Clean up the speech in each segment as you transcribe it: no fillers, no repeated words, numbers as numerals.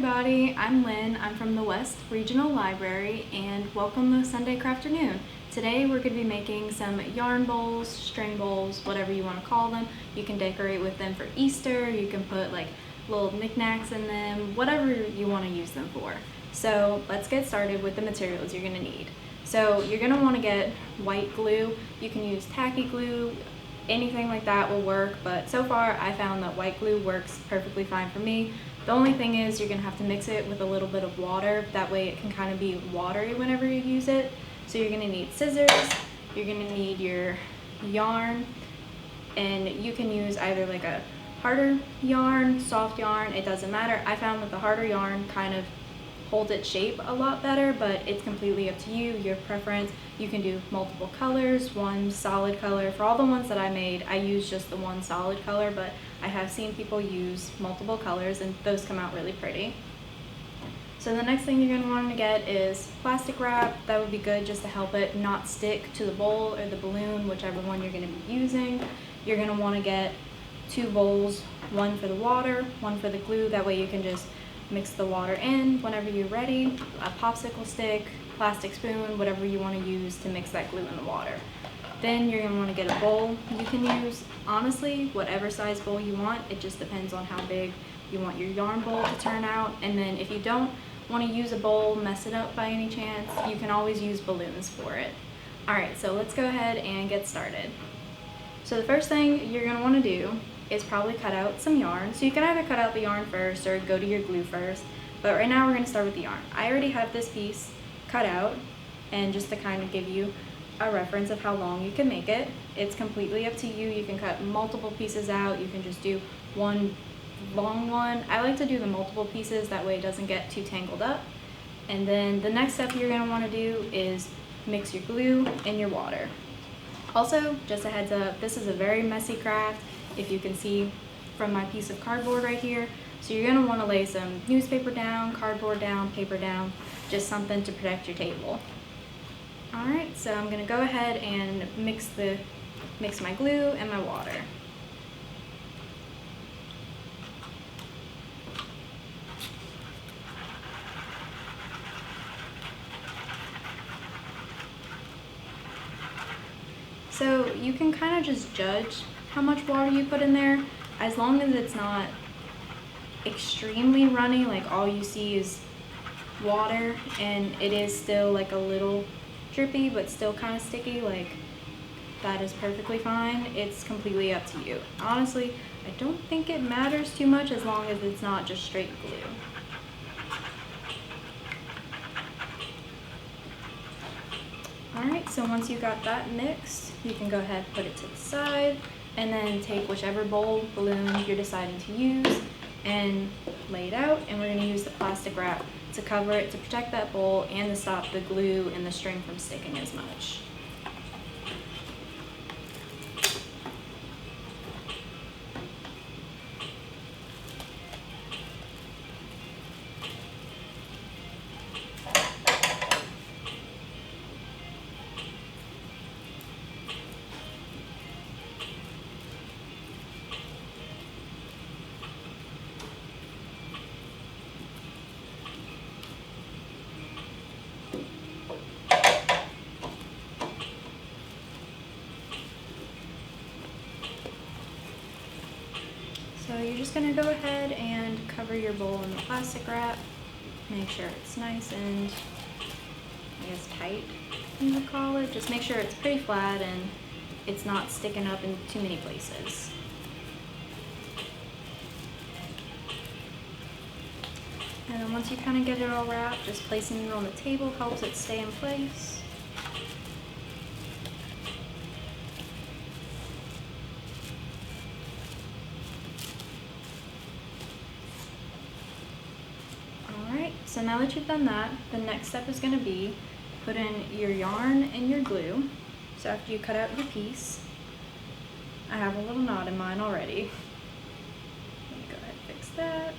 everybody, I'm Lynn. I'm from the West Regional Library and welcome to Sunday Crafternoon. Today we're going to be making some yarn bowls, string bowls, whatever you want to call them. You can decorate with them for Easter, you can put like little knickknacks in them, whatever you want to use them for. So let's get started with the materials you're going to need. So you're going to want to get white glue. You can use tacky glue, anything like that will work, but so far I found that white glue works perfectly fine for me. The only thing is you're gonna have to mix it with a little bit of water. That way it can kind of be watery whenever you use it. So you're gonna need scissors, you're gonna need your yarn, and you can use either like a harder yarn, soft yarn, it doesn't matter. I found that the harder yarn kind of holds its shape a lot better, but it's completely up to you, your preference. You can do multiple colors, one solid color. For all the ones that I made, I used just the one solid color, but I have seen people use multiple colors and those come out really pretty. So the next thing you're going to want to get is plastic wrap. That would be good just to help it not stick to the bowl or the balloon, whichever one you're going to be using. You're going to want to get 2 bowls, one for the water, one for the glue. That way you can just mix the water in whenever you're ready. A popsicle stick, plastic spoon, whatever you want to use to mix that glue in the water. Then you're going to want to get a bowl. You can use, honestly, whatever size bowl you want. It just depends on how big you want your yarn bowl to turn out. And then if you don't want to use a bowl, mess it up by any chance, you can always use balloons for it. Alright, so let's go ahead and get started. So the first thing you're going to want to do is probably cut out some yarn. So you can either cut out the yarn first or go to your glue first, but right now we're going to start with the yarn. I already have this piece cut out, and just to kind of give you a reference of how long you can make it, it's completely up to you. You can cut multiple pieces out, you can just do one long one. I like to do the multiple pieces, that way it doesn't get too tangled up. And then the next step you're going to want to do is mix your glue and your water. Also, just a heads up, this is a very messy craft, if you can see from my piece of cardboard right here. So you're going to want to lay some newspaper down, cardboard down, paper down, just something to protect your table. Alright, so I'm going to go ahead and mix my glue and my water. So you can kind of just judge how much water you put in there, as long as it's not extremely runny, like all you see is water and it is still like a little drippy but still kind of sticky, like that is perfectly fine. It's completely up to you. Honestly, I don't think it matters too much as long as it's not just straight glue. Alright, so once you got that mixed, you can go ahead and put it to the side, and then take whichever bowl, balloon you're deciding to use and lay it out, and we're going to use the plastic wrap to cover it to protect that bowl and to stop the glue and the string from sticking as much. So you're just going to go ahead and cover your bowl in the plastic wrap. Make sure it's nice and, I guess, tight, you would call it. Just make sure it's pretty flat and it's not sticking up in too many places. And then once you kind of get it all wrapped, just placing it on the table helps it stay in place. So now that you've done that, the next step is going to be put in your yarn and your glue. So after you cut out your piece, I have a little knot in mine already. Let me go ahead and fix that.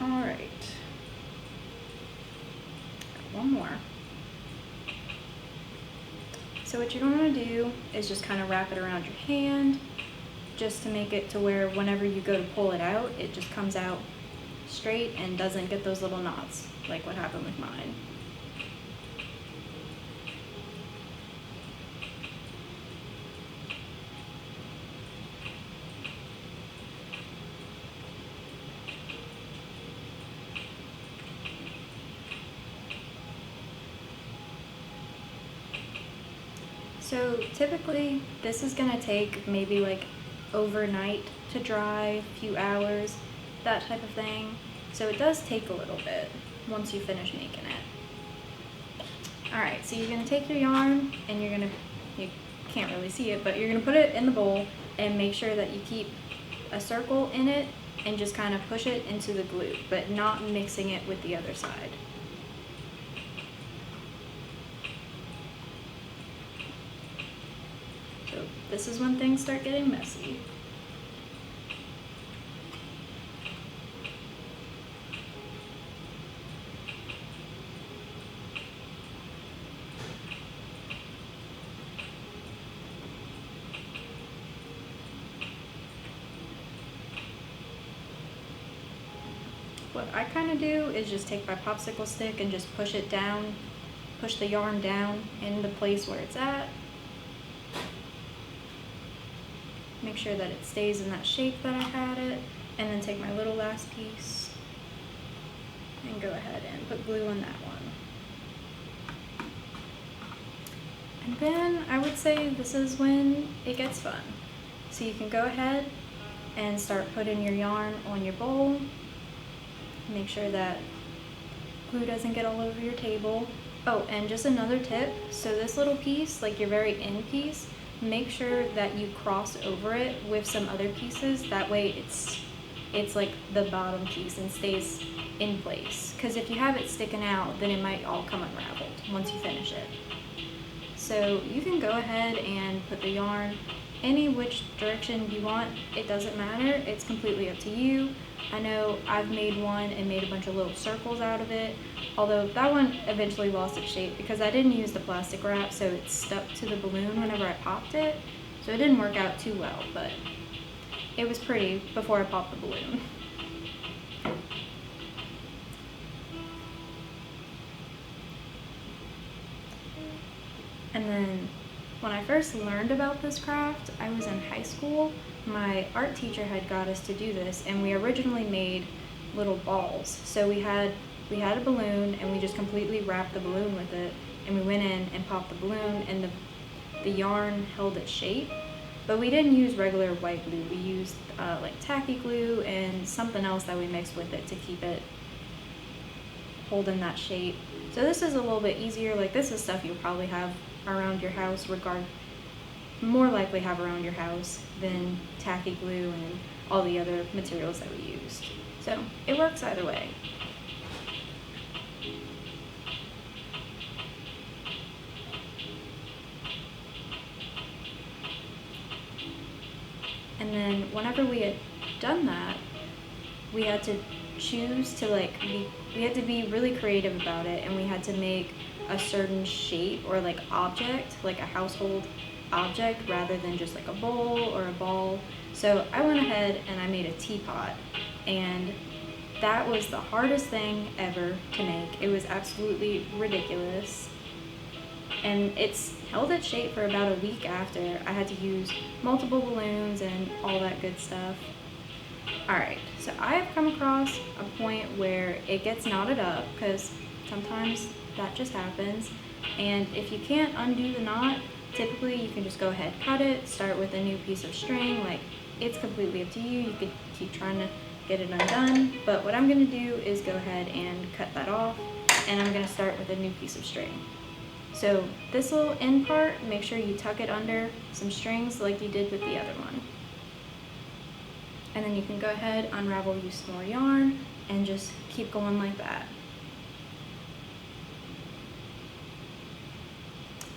Alright. One more. So what you don't want to do is just kind of wrap it around your hand, just to make it to where whenever you go to pull it out, it just comes out straight and doesn't get those little knots like what happened with mine. So typically this is gonna take maybe like overnight to dry, a few hours, that type of thing. So it does take a little bit once you finish making it. Alright, so you're gonna take your yarn and you can't really see it, but you're gonna put it in the bowl and make sure that you keep a circle in it and just kind of push it into the glue, but not mixing it with the other side. So this is when things start getting messy. What I kind of do is just take my popsicle stick and just push it down, push the yarn down in the place where it's at. Make sure that it stays in that shape that I had it, and then take my little last piece and go ahead and put glue on that one. And then I would say this is when it gets fun. So you can go ahead and start putting your yarn on your bowl. Make sure that glue doesn't get all over your table. Oh, and just another tip, so this little piece, like your very end piece, make sure that you cross over it with some other pieces. That way it's like the bottom piece and stays in place. Because if you have it sticking out, then it might all come unraveled once you finish it. So you can go ahead and put the yarn any which direction you want. It doesn't matter, it's completely up to you. I know I've made one and made a bunch of little circles out of it, although that one eventually lost its shape because I didn't use the plastic wrap, so it stuck to the balloon whenever I popped it, so it didn't work out too well, but it was pretty before I popped the balloon. And then when I first learned about this craft, I was in high school. My art teacher had got us to do this, and we originally made little balls. So we had a balloon, and we just completely wrapped the balloon with it, and we went in and popped the balloon, and the yarn held its shape. But we didn't use regular white glue. We used like tacky glue and something else that we mixed with it to keep it holding that shape. So this is a little bit easier. Like, this is stuff you'll probably have around your house, more likely have around your house than tacky glue and all the other materials that we used. So it works either way. And then whenever we had done that, we had to choose to we had to be really creative about it, and we had to make a certain shape or like object, like a household object, rather than just like a bowl or a ball. So I went ahead and I made a teapot, and that was the hardest thing ever to make. It was absolutely ridiculous, and it's held its shape for about a week after. I had to use multiple balloons and all that good stuff. Alright, so I have come across a point where it gets knotted up, because sometimes that just happens, and if you can't undo the knot, typically you can just go ahead, cut it, start with a new piece of string. Like, it's completely up to you. You could keep trying to get it undone, but what I'm going to do is go ahead and cut that off, and I'm going to start with a new piece of string. So this little end part, make sure you tuck it under some strings like you did with the other one. And then you can go ahead, unravel you some more yarn, and just keep going like that.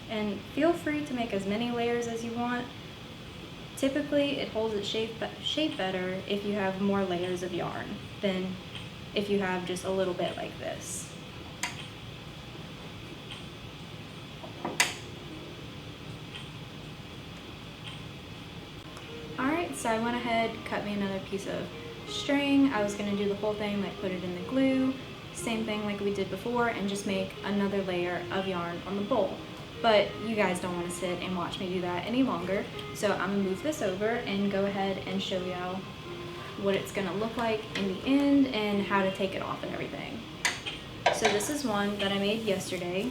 And feel free to make as many layers as you want. Typically, it holds its shape better if you have more layers of yarn than if you have just a little bit like this. so I went ahead, cut me another piece of string. I was gonna do the whole thing, like put it in the glue, same thing like we did before, and just make another layer of yarn on the bowl. But you guys don't want to sit and watch me do that any longer, so I'm gonna move this over and go ahead and show y'all what it's gonna look like in the end and how to take it off and everything. So this is one that I made yesterday.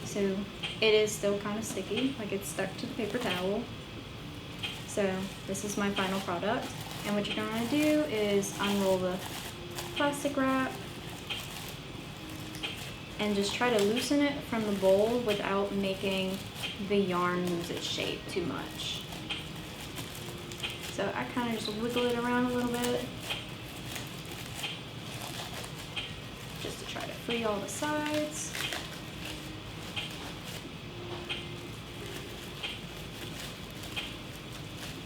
So it is still kind of sticky, like it's stuck to the paper towel. So this is my final product. And what you're gonna do is unroll the plastic wrap and just try to loosen it from the bowl without making the yarn lose its shape too much. So I kind of just wiggle it around a little bit just to try to free all the sides.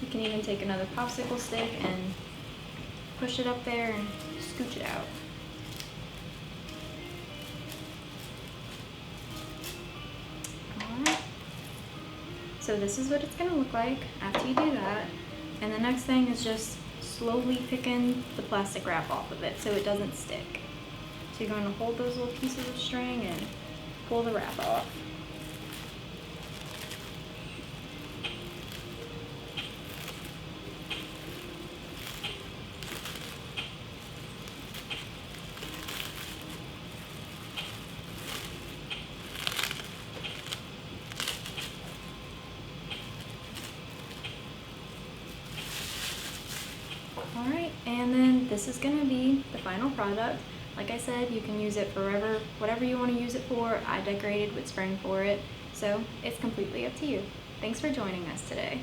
You can even take another popsicle stick and push it up there and scooch it out. Alright, so this is what it's going to look like after you do that. And the next thing is just slowly picking the plastic wrap off of it so it doesn't stick. So you're going to hold those little pieces of string and pull the wrap off. Alright, and then this is going to be the final product. Like I said, you can use it for whatever you want to use it for. I decorated with string for it, so it's completely up to you. Thanks for joining us today.